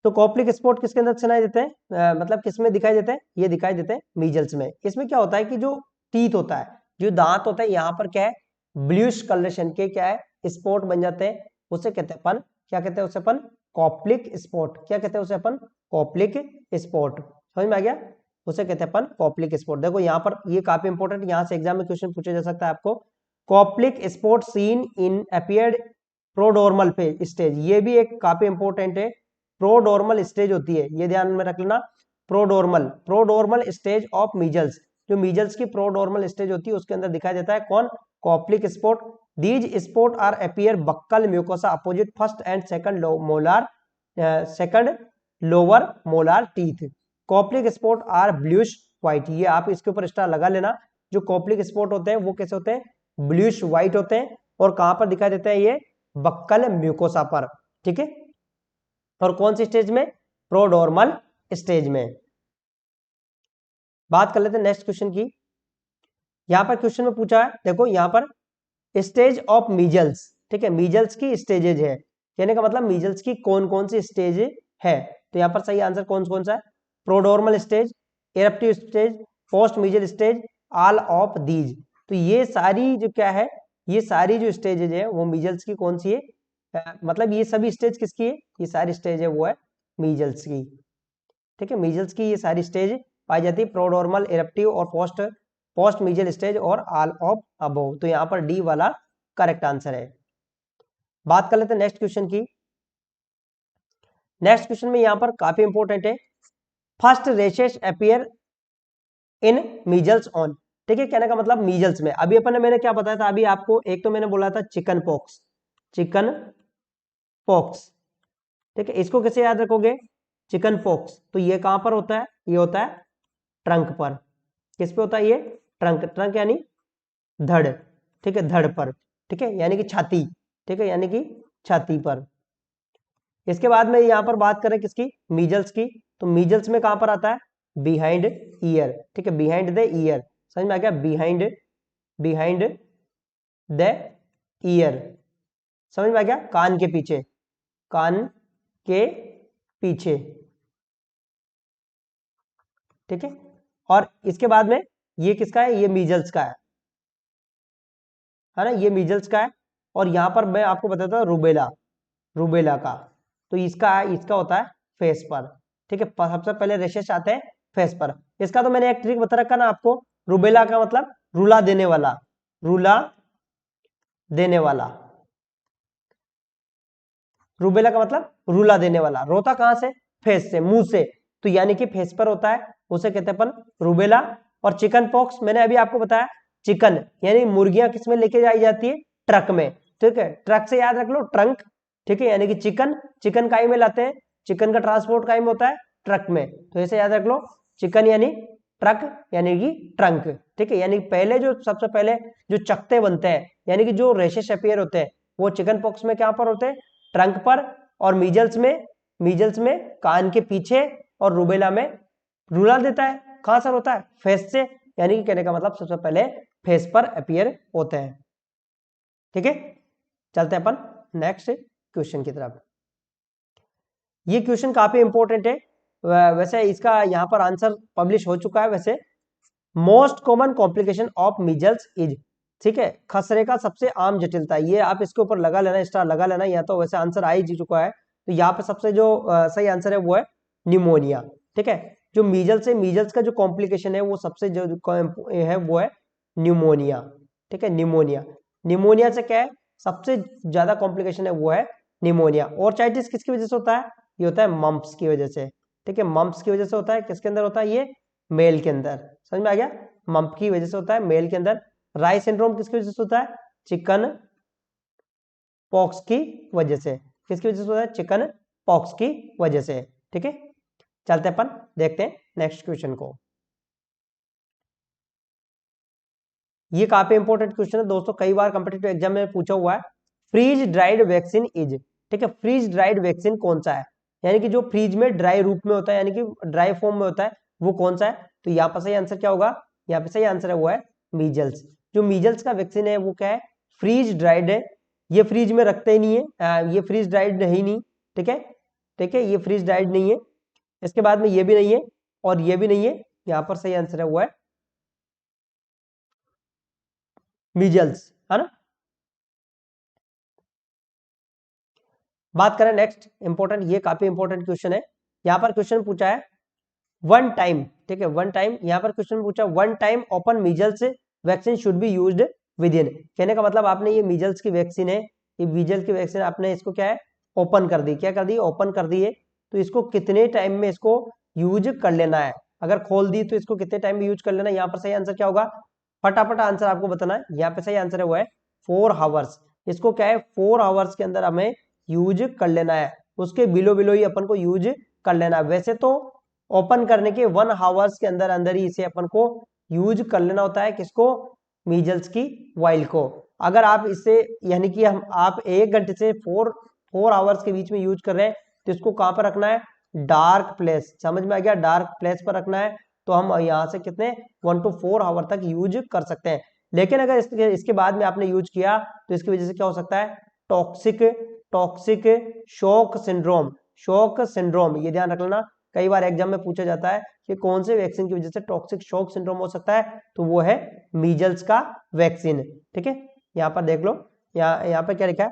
तो कॉप्लिक स्पॉट किसके अंदर सुनाई देते हैं, मतलब किसमें दिखाई देते हैं? ये दिखाई देते हैं मीजल्स में। इसमें क्या होता है कि जो टीथ होता है, जो दांत होता है, यहाँ पर क्या है ब्लूइश कलरेशन के क्या है स्पॉट बन जाते हैं, उसे कहते हैं अपन, क्या कहते हैं उसे अपन? Koplik spot. क्या कहते हैं उसे अपन? Koplik spot. समझ में आ गया? उसे कहते हैं अपन कॉप्लिक स्पॉट। देखो यहाँ पर ये काफी इंपॉर्टेंट, यहाँ से एग्जाम में क्वेश्चन पूछा जा सकता है आपको। Koplik spot seen in appeared prodromal phase stage, ये भी एक काफी इंपॉर्टेंट है। प्रोडोर्मल स्टेज होती है, ये ध्यान में रख लेना। प्रोडोर्मल स्टेज ऑफ मीजल्स, जो मीजल्स की प्रोडोर्मल स्टेज होती है उसके अंदर दिखाई देता है कौन? Koplik spot. These spot are appear buccal mucosa opposite first and second molar second lower molar teeth. Koplik spot are bluish white, ये आप इसके ऊपर स्टार लगा लेना। जो कॉप्लिक स्पॉट होते हैं वो कैसे होते हैं? ब्लूइश व्हाइट होते हैं, और कहां पर दिखाई देते हैं ये? बक्कल म्यूकोसा पर, ठीक है। और कौन सी स्टेज में? प्रोडोर्मल स्टेज में। बात कर लेते हैं नेक्स्ट क्वेश्चन की। यहां पर क्वेश्चन में पूछा है, देखो यहां पर स्टेज ऑफ मीजल्स, ठीक है, मीजल्स की स्टेजेज है, कहने का मतलब मीजल्स की कौन कौन सी स्टेज है। तो यहां पर सही आंसर कौन कौन सा है? Prodromal stage, eruptive stage, post measle stage, all of these. तो ये सारी जो क्या है, ये सारी जो स्टेजेज है वो मीजल्स की कौन सी है? मतलब ये सभी स्टेज किसकी है? ये सारी स्टेज है वो है मीजल्स की, ठीक है। मीजल्स की ये सारी स्टेज पाई जाती है, प्रोडोर्मल, एरप्टिव और पोस्ट पोस्ट मीजल स्टेज और ऑल ऑफ अबोव। तो यहाँ पर डी वाला करेक्ट आंसर है। बात कर लेते हैं नेक्स्ट क्वेश्चन की। नेक्स्ट क्वेश्चन में यहाँ पर काफी इंपॉर्टेंट है, first rashes appear in measles on. ठीक है, कहने का मतलब मीजल्स में। अभी अपन ने मैंने क्या बताया था अभी आपको, एक तो मैंने बोला था चिकन पॉक्स, चिकन पॉक्स। ठीक है, इसको कैसे याद रखोगे, चिकन पॉक्स, तो ये कहां पर होता है, ये होता है ट्रंक पर। किस पे होता है ये, ट्रंक, ट्रंक यानी धड़। ठीक है, धड़ पर। ठीक है, यानी कि छाती। ठीक है, यानी कि छाती पर। इसके बाद में यहां पर बात करें किसकी, मीजल्स की, तो मीजल्स में कहां पर आता है, बिहाइंड ईयर। ठीक है, बिहाइंड द ईयर, समझ में आ गया, बिहाइंड, बिहाइंड द ईयर, समझ में आ गया, कान के पीछे, कान के पीछे। ठीक है, और इसके बाद में ये किसका है, ये मीजल्स का है ना, ये मीजल्स का है। और यहां पर मैं आपको बताता हूं रूबेला, रूबेला का, तो इसका होता है फेस पर। ठीक है, सबसे पहले रेशेस आते हैं फेस पर। इसका तो मैंने एक ट्रिक बता रखा ना आपको, रूबेला का मतलब रूला देने वाला, रूला देने वाला, रूबेला का मतलब रूला देने वाला। रोता कहां से, फेस से, मुंह से, तो यानी कि फेस पर होता है, उसे कहते हैं अपन रूबेला। और चिकन पॉक्स मैंने अभी आपको बताया, चिकन यानी मुर्गियां किस में लेके जाई जाती है, ट्रक में। ठीक है, ट्रक से याद रख लो ट्रंक। ठीक है, यानी कि चिकन, चिकन काई में लाते हैं, चिकन का ट्रांसपोर्ट काई में होता है, ट्रक में, तो ऐसे याद रख लो, चिकन यानी ट्रक यानी कि ट्रंक। ठीक है, यानी पहले जो सबसे पहले जो चकते बनते हैं, यानी कि जो रेशेस अपीयर होते हैं, वो चिकन पॉक्स में क्या पर होते हैं, ट्रंक पर। और मीजल्स में कान के पीछे, और रूबेला में रूला देता है, कहां सर होता है, फेस से, यानी कि कहने का मतलब सबसे पहले फेस पर अपीयर होते हैं। ठीक है, चलते हैं अपन नेक्स्ट क्वेश्चन की तरफ। ये क्वेश्चन काफी इंपॉर्टेंट है, वैसे इसका यहाँ पर आंसर पब्लिश हो चुका है वैसे। Most common complication of measles is, ठीक है, खसरे का सबसे आम जटिलता, ये आप इसके ऊपर लगा लेना, स्टार लगा लेना, या तो वैसे आंसर आ ही चुका है। तो यहाँ पे सबसे जो सही आंसर है वो है न्यूमोनिया। ठीक है, जो मीजल्स है, मीजल्स का जो कॉम्प्लिकेशन है वो सबसे जो है वो है न्यूमोनिया। ठीक है, न्यूमोनिया, न्यूमोनिया से क्या है, सबसे ज्यादा कॉम्प्लिकेशन है वो है न्यूमोनिया। और चाइटिस किसकी वजह से होता है, ये होता है मम्प्स की वजह से। ठीक है, मम्प्स की वजह से होता है, किसके अंदर होता है, ये मेल के अंदर, समझ में आ गया, मम्प की वजह से होता है मेल के अंदर। राई सिंड्रोम किसकी वजह से होता है, चिकन पॉक्स की वजह से, किसकी वजह से होता है, चिकन पॉक्स की वजह से। ठीक है, चलते अपन देखते हैं नेक्स्ट क्वेश्चन को। ये काफी इंपॉर्टेंट क्वेश्चन है दोस्तों, कई बार कॉम्पिटिटिव एग्जाम में पूछा हुआ है। फ्रीज ड्राइड वैक्सीन इज, ठीक है, फ्रीज ड्राइड वैक्सीन कौन सा है, यानी कि जो फ्रीज में ड्राई रूप में होता है, यानी कि ड्राई फॉर्म में होता है, वो कौन सा है। तो यहाँ पर सही आंसर क्या होगा, यहाँ पे सही आंसर है वो है मीजल्स। जो मीजल्स का वैक्सीन है वो क्या है, फ्रीज ड्राइड है। ये फ्रीज में रखते ही नहीं है, ये फ्रीज ड्राइड है ही नहीं। ठीक है, ठीक है, ये फ्रीज ड्राइड नहीं है। इसके बाद में ये भी नहीं है और ये भी नहीं है, यहाँ पर सही आंसर है वो है मीजल्स, है ना। बात करें नेक्स्ट इंपॉर्टेंट, ये काफी इंपॉर्टेंट क्वेश्चन है। यहाँ पर क्वेश्चन पूछा है वन टाइम, ठीक है, वन टाइम, यहाँ पर क्वेश्चन पूछा one time open measles vaccine should be used with in. कहने का मतलब आपने ये मीजल्स की वैक्सीन है, ये मीजल्स की वैक्सीन आपने इसको क्या है, ओपन कर दी, क्या कर दी, ओपन कर दी है। तो इसको कितने टाइम में इसको यूज कर लेना है, अगर खोल दी तो इसको कितने टाइम में यूज कर लेना है। यहाँ पर सही आंसर क्या होगा, फटाफट आंसर आपको बताना है। यहाँ पे सही आंसर है वो है 4 आवर्स। इसको क्या है, 4 आवर्स के अंदर हमें यूज कर लेना है, उसके बिलो बिलो ही अपन को यूज कर लेना है। वैसे तो ओपन करने के 1 आवर्स के अंदर अंदर ही इसे अपन को यूज कर लेना होता है, किसको, मीजल्स की वाइल को। अगर आप इससे यानी कि हम आप 1 घंटे से 4 आवर्स के बीच में यूज कर रहे हैं, तो इसको कहां पर रखना है, डार्क प्लेस, समझ में आ गया, डार्क प्लेस पर रखना है। तो हम यहाँ से कितने 1 to 4 आवर तक यूज कर सकते हैं। लेकिन अगर इसके बाद में आपने यूज किया तो इसकी वजह से क्या हो सकता है, toxic toxic shock syndrome, shock syndrome, ये ध्यान रख लेना। कई बार एग्जाम में पूछा जाता है कि कौन से वैक्सीन की वजह से टॉक्सिक शॉक सिंड्रोम हो सकता है, तो वो है मीजल्स का वैक्सीन। ठीक है, यहाँ पर देख लो, यहाँ पर क्या लिखा है,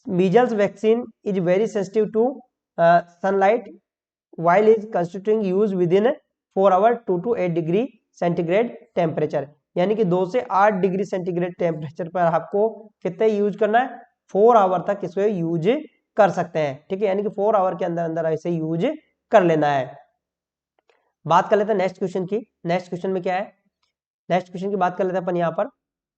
measles vaccine is very sensitive to sunlight while is constituting use within 4 hour 2 to 8 degree centigrade temperature, यानी कि 2 से 8 डिग्री सेंटीग्रेड टेम्परेचर पर आपको कितने यूज करना है, 4 आवर तक इसको यूज कर सकते हैं। ठीक है, यानी कि 4 आवर के अंदर अंदर ऐसे यूज कर लेना है। बात कर लेते हैं नेक्स्ट क्वेश्चन की। नेक्स्ट क्वेश्चन में क्या है, नेक्स्ट क्वेश्चन की बात कर लेते हैं अपन यहाँ पर।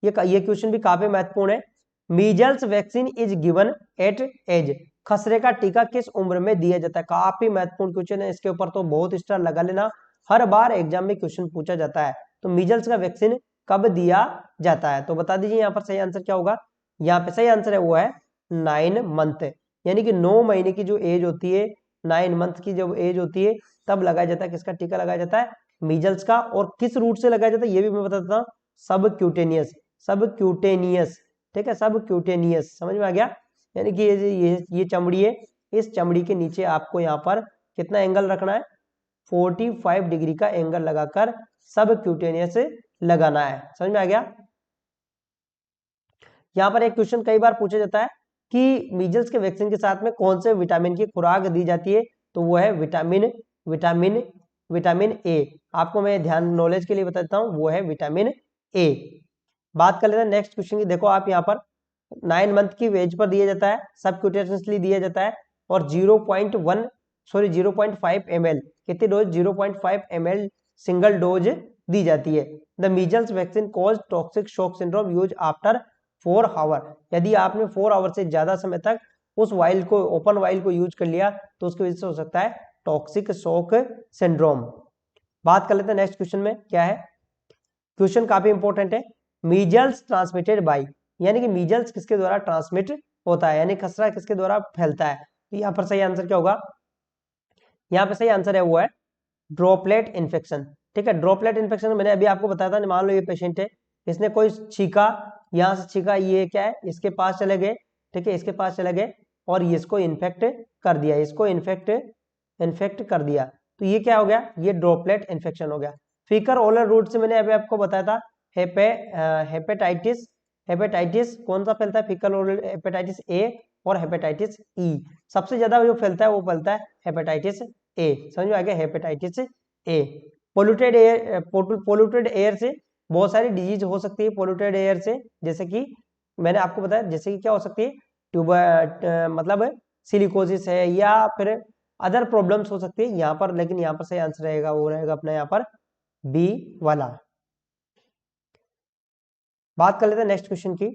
ये क्वेश्चन भी काफी महत्वपूर्ण है। Measles vaccine is given at age, खसरे का टीका किस उम्र में दिया जाता है? काफी महत्वपूर्ण क्वेश्चन है, इसके ऊपर तो बहुत स्टार लगा लेना, हर बार एग्जाम में क्वेश्चन पूछा जाता है। तो मीजल्स का वैक्सीन कब दिया जाता है? तो बता दीजिए यहाँ पर सही आंसर क्या होगा। यहाँ पे सही आंसर है वो है 9 मंथ, यानी कि 9 महीने की जो एज होती है, 9 मंथ की जब एज होती है तब लगाया जाता है किसका टीका लगाया जाता है? मीजल्स का। और किस रूट से लगाया जाता है ये भी मैं बता देता हूँ, सब क्यूटेनियस, सब क्यूटेनियस, ठीक है, सब क्यूटेनियस, समझ में आ गया। यानी कि ये चमड़ी है, इस चमड़ी के नीचे आपको यहाँ पर कितना एंगल रखना है? 45 डिग्री का एंगल लगाकर सब क्यूटेनियस लगाना है, समझ में आ गया। यहाँ पर एक क्वेश्चन कई बार पूछा जाता है कि मीजल्स के वैक्सीन के साथ में कौन से विटामिन की खुराक दी जाती है? तो वो है विटामिन विटामिन विटामिन ए। आपको मैं ध्यान नॉलेज के लिए बताता हूँ, वो है विटामिन ए। बात कर लेते हैं नेक्स्ट क्वेश्चन की। देखो आप यहाँ पर 9 मंथ की एज पर दिया जाता है, सबक्यूटेनियसली दिया जाता है, और 0.5 ml, कितनी डोज? 0.5 ml सिंगल डोज दी जाती है। The measles vaccine cause toxic shock syndrome use after 4 hour, यदि आपने 4 आवर से ज्यादा समय तक उस वाइल को, ओपन वाइल को यूज कर लिया तो उसकी वजह से हो सकता है टॉक्सिक शॉक सिंड्रोम। बात कर लेते हैं नेक्स्ट क्वेश्चन में क्या है। क्वेश्चन काफी इंपॉर्टेंट है। मीजल्स ट्रांसमिटेड बाय, यानी कि मीजल्स किसके द्वारा ट्रांसमिट होता है, यानी खसरा किसके द्वारा फैलता है? तो यहाँ पर सही आंसर क्या होगा? यहाँ पे सही आंसर है वो है ड्रॉपलेट इन्फेक्शन, ठीक है। ड्रॉपलेट इन्फेक्शन मैंने अभी आपको बताया था, मान लो ये पेशेंट है, इसने कोई छीका, यहाँ से छीका, ये क्या है, इसके पास चले गए, ठीक है, इसके पास चले गए और ये इसको इन्फेक्ट कर दिया, इसको इन्फेक्ट कर दिया, तो ये क्या हो गया? ये ड्रॉपलेट इन्फेक्शन हो गया। फीकर ओरल रूट से मैंने अभी आपको बताया था हेपेटाइटिस, हेपेटाइटिस कौन सा फैलता है? फीकल ओरल हेपेटाइटिस ए और हेपेटाइटिस ई। सबसे ज्यादा जो फैलता है वो फैलता है हेपेटाइटिस ए, समझ में आ गया, हेपेटाइटिस ए। पोल्यूटेड एयर से बहुत सारी डिजीज हो सकती है, पोल्यूटेड एयर से, जैसे कि मैंने आपको बताया, जैसे कि क्या हो सकती है, ट्यूबर मतलब सिलिकोसिस है, या फिर अदर प्रॉब्लम्स हो सकती है यहाँ पर, लेकिन यहाँ पर सही आंसर रहेगा वो रहेगा अपना यहाँ पर बी वाला। बात कर लेते हैं नेक्स्ट क्वेश्चन की।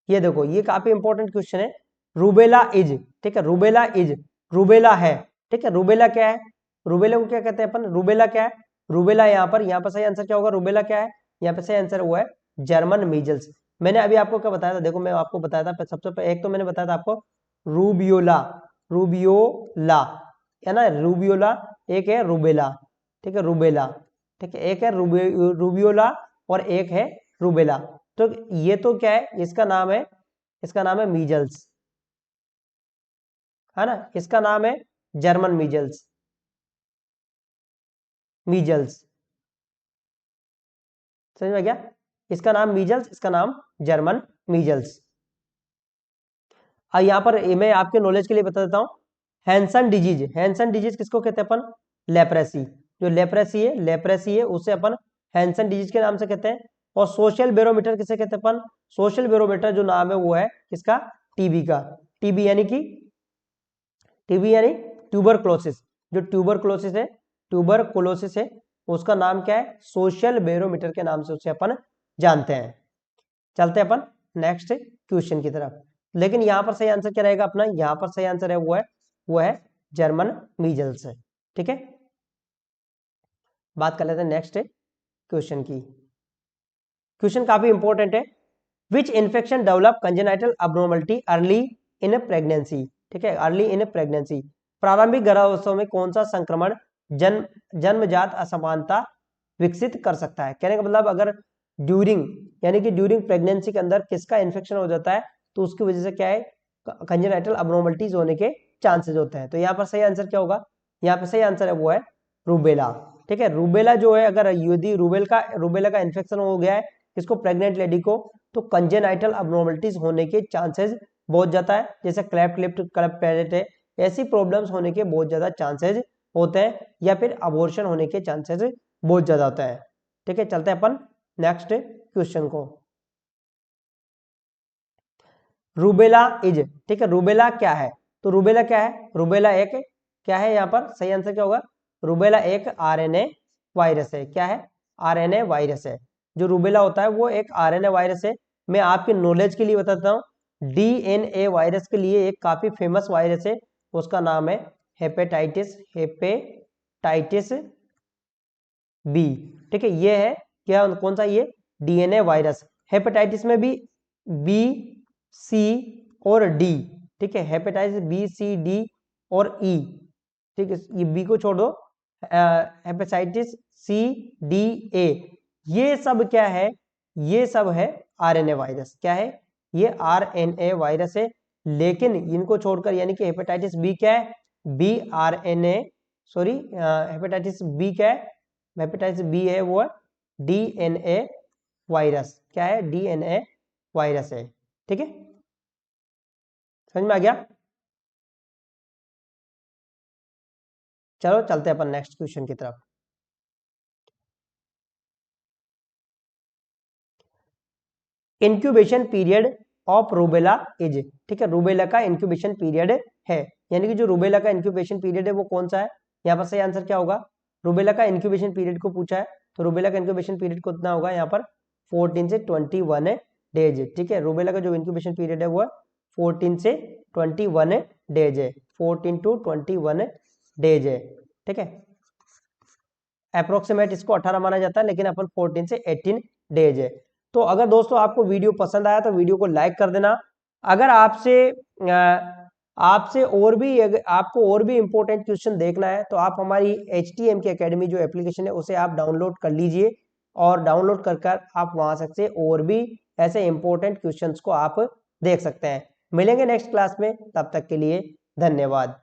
ये देखो ये काफी इंपॉर्टेंट क्वेश्चन है। रूबेला इज, ठीक है, रूबेला इज, रूबेला है, ठीक है, रूबेला क्या है? रूबेला को क्या कहते हैं अपन? रूबेला क्या है? रूबेला यहाँ पर सही आंसर क्या होगा? रूबेला क्या है? यहाँ पे सही आंसर वो है जर्मन मीजल्स। मैंने अभी आपको क्या बताया था? देखो मैं आपको बताया था सबसे पहले, एक तो मैंने बताया था आपको रूबियोला, रूबियोला है ना, रूबियोला, एक है रूबेला, ठीक है, रूबेला, ठीक है, एक है रूबियोला और एक है रूबेला। तो ये तो क्या है, इसका नाम है, इसका नाम है मीजल्स, है ना, इसका नाम है जर्मन मीजल्स, मीजल्स, समझ में गया, इसका नाम मीजल्स, इसका नाम जर्मन मीजल्स। यहाँ पर मैं आपके नॉलेज के लिए बता देता हूँ, हैंसन डिजीज, हैंसन डिजीज किसको कहते हैं अपन? लेप्रेसी, जो लेप्रेसी है, लेप्रेसी है उसे अपन हैंसन डिजीज के नाम से कहते हैं। और सोशल बैरोमीटर किसे कहते हैं अपन? सोशल बैरोमीटर जो नाम है वो है किसका? टीबी का। टीबी यानी कि, टीबी यानी ट्यूबरक्लोसिस, जो ट्यूबरक्लोसिस है, ट्यूबरक्लोसिस है, उसका नाम क्या है? सोशल बैरोमीटर के नाम से उसे अपन जानते हैं। चलते हैं अपन नेक्स्ट क्वेश्चन की तरफ। लेकिन यहाँ पर सही आंसर क्या रहेगा अपना? यहाँ पर सही आंसर है वो है जर्मन मीजल्स है, ठीक है। बात कर लेते हैं नेक्स्ट क्वेश्चन की। क्वेश्चन काफी इंपॉर्टेंट है। Which infection develop congenital abnormality early in pregnancy, ठीक है, अर्ली इन प्रेगनेंसी, प्रारंभिक गर्भावस्था में कौन सा संक्रमण जन्मजात असमानता विकसित कर सकता है? कहने का मतलब अगर ड्यूरिंग, यानी कि ड्यूरिंग प्रेगनेंसी के अंदर किसका इन्फेक्शन हो जाता है तो उसकी वजह से क्या है, कंजेनाइटल अबनॉर्मलिटीज होने के चांसेस होते हैं। तो यहाँ पर सही आंसर क्या होगा? यहाँ पर सही आंसर है वो है रूबेला, ठीक है। रूबेला जो है, अगर यदि रूबेला का इन्फेक्शन हो गया है किसको? प्रेग्नेंट लेडी को, तो कंजेनाइटल अबनॉर्मलिटीज होने के चांसेस बहुत ज्यादा है, जैसे क्लेफ्ट लिप क्लेफ्ट पैरेट है, ऐसी प्रॉब्लम्स होने के बहुत ज्यादा चांसेस होते हैं, या फिर अबॉर्शन होने के चांसेस बहुत ज्यादा होता है, ठीक है। चलते हैं अपन नेक्स्ट क्वेश्चन को। रूबेला इज, ठीक है, रूबेला क्या है? तो रूबेला क्या है? रूबेला एक क्या है यहाँ पर सही आंसर क्या होगा? रूबेला एक आरएनए वायरस है। क्या है? आरएनए वायरस है। जो रूबेला होता है वो एक आरएनए वायरस है। मैं आपके नॉलेज के लिए बताता हूँ, डीएनए वायरस के लिए एक काफी फेमस वायरस है, उसका नाम है हेपेटाइटिस बी। ठीक है, ये है क्या, कौन सा? ये डीएनए वायरस। हेपेटाइटिस में भी बी, सी और डी। ठीक है, हेपेटाइटिस बी, सी, डी और ई। ठीक है, ये बी को छोड़ दो, हेपेटाइटिस सी, डी, ए, ये सब क्या है? ये सब है आरएनए वायरस। क्या है? ये आरएनए वायरस है। लेकिन इनको छोड़कर, यानी कि हेपेटाइटिस बी क्या है? B RNA, sorry, hepatitis B क्या है? हेपेटाइटिस बी है वो डीएनए वायरस। क्या है? डीएनए वायरस है। ठीक है, समझ में आ गया? चलो चलते हैं अपन नेक्स्ट क्वेश्चन की तरफ। Incubation period of rubella is. ठीक है, रूबेला का इंक्यूबेशन पीरियड है, यानी कि जो रूबेला का इंक्यूबेशन पीरियड है वो कौन सा है? यहाँ पर सही आंसर क्या होगा? रूबेला का इंक्यूबेशन पीरियड को पूछा है, तो रूबेला का इंक्यूबेशन पीरियड कितना होगा यहाँ पर? 14 से 21 डेज। ठीक है, रूबेला का जो इंक्यूबेशन पीरियड है वो 14 से 21 डेज है। 14 टू 21 डेज है। ठीक है, अप्रोक्सीमेट इसको 18 माना जाता है, लेकिन अपन 14 से 18 डेज है। तो अगर दोस्तों आपको वीडियो पसंद आया तो वीडियो को लाइक कर देना। अगर आपसे और भी, आपको और भी इंपॉर्टेंट क्वेश्चन देखना है तो आप हमारी HTM की एकेडमी जो एप्लीकेशन है उसे आप डाउनलोड कर लीजिए, और डाउनलोड कर आप वहां से और भी ऐसे इंपॉर्टेंट क्वेश्चंस को आप देख सकते हैं। मिलेंगे नेक्स्ट क्लास में, तब तक के लिए धन्यवाद।